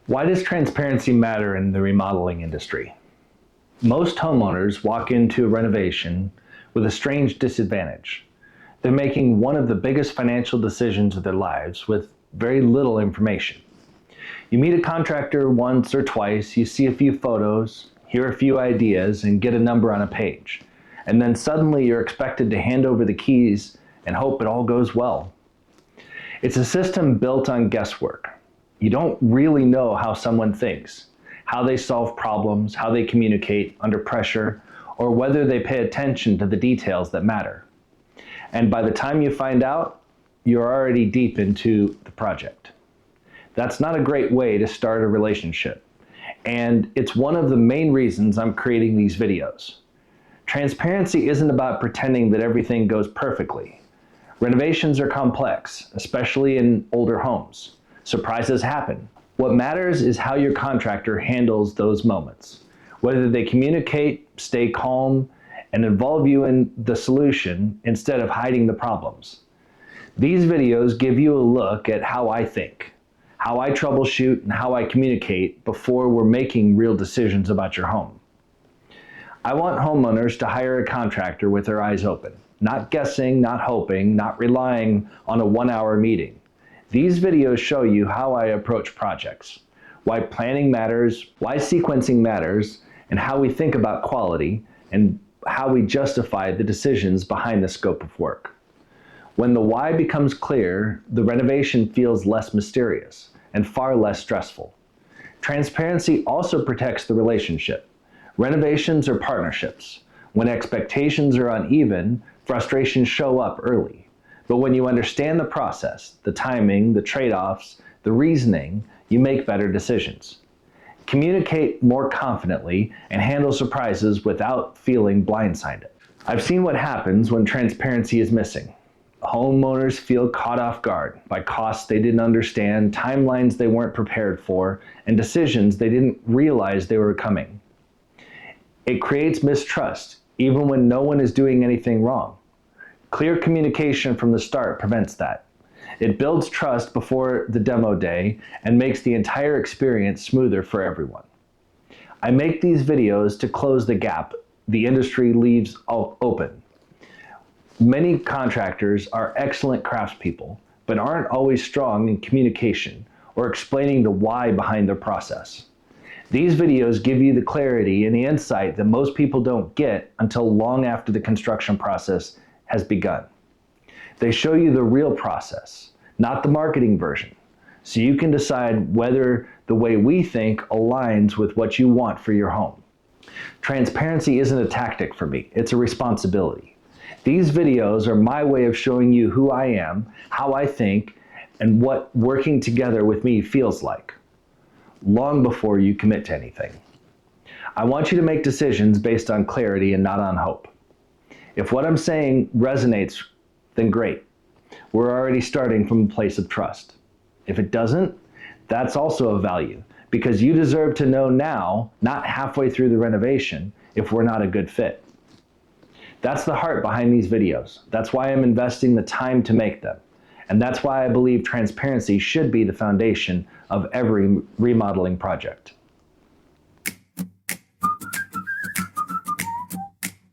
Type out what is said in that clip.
Why does transparency matter in the remodeling industry? Most homeowners walk into a renovation with a strange disadvantage. They're making one of the biggest financial decisions of their lives with very little information. You meet a contractor once or twice, you see a few photos, hear a few ideas, and get a number on a page. And then suddenly you're expected to hand over the keys and hope it all goes well. It's a system built on guesswork. You don't really know how someone thinks, how they solve problems, how they communicate under pressure, or whether they pay attention to the details that matter. And by the time you find out, you're already deep into the project. That's not a great way to start a relationship. And it's one of the main reasons I'm creating these videos. Transparency isn't about pretending that everything goes perfectly. Renovations are complex, especially in older homes. Surprises happen. What matters is how your contractor handles those moments. Whether they communicate, stay calm, and involve you in the solution instead of hiding the problems. These videos give you a look at how I think, how I troubleshoot, and how I communicate before we're making real decisions about your home. I want homeowners to hire a contractor with their eyes open, not guessing, not hoping, not relying on a 1-hour meeting. These videos show you how I approach projects, why planning matters, why sequencing matters, and how we think about quality, and how we justify the decisions behind the scope of work. When the why becomes clear, the renovation feels less mysterious and far less stressful. Transparency also protects the relationship. Renovations are partnerships. When expectations are uneven, frustrations show up early. But when you understand the process, the timing, the trade-offs, the reasoning, you make better decisions. Communicate more confidently and handle surprises without feeling blindsided. I've seen what happens when transparency is missing. Homeowners feel caught off guard by costs they didn't understand, timelines they weren't prepared for, and decisions they didn't realize they were coming. It creates mistrust, even when no one is doing anything wrong. Clear communication from the start prevents that. It builds trust before the demo day and makes the entire experience smoother for everyone. I make these videos to close the gap the industry leaves open. Many contractors are excellent craftspeople, but aren't always strong in communication or explaining the why behind their process. These videos give you the clarity and the insight that most people don't get until long after the construction process has begun. They show you the real process, not the marketing version, so you can decide whether the way we think aligns with what you want for your home. Transparency isn't a tactic for me, it's a responsibility. These videos are my way of showing you who I am, how I think, and what working together with me feels like, long before you commit to anything. I want you to make decisions based on clarity and not on hope. If what I'm saying resonates, then great. We're already starting from a place of trust. If it doesn't, that's also a value, because you deserve to know now, not halfway through the renovation, if we're not a good fit. That's the heart behind these videos. That's why I'm investing the time to make them. And that's why I believe transparency should be the foundation of every remodeling project.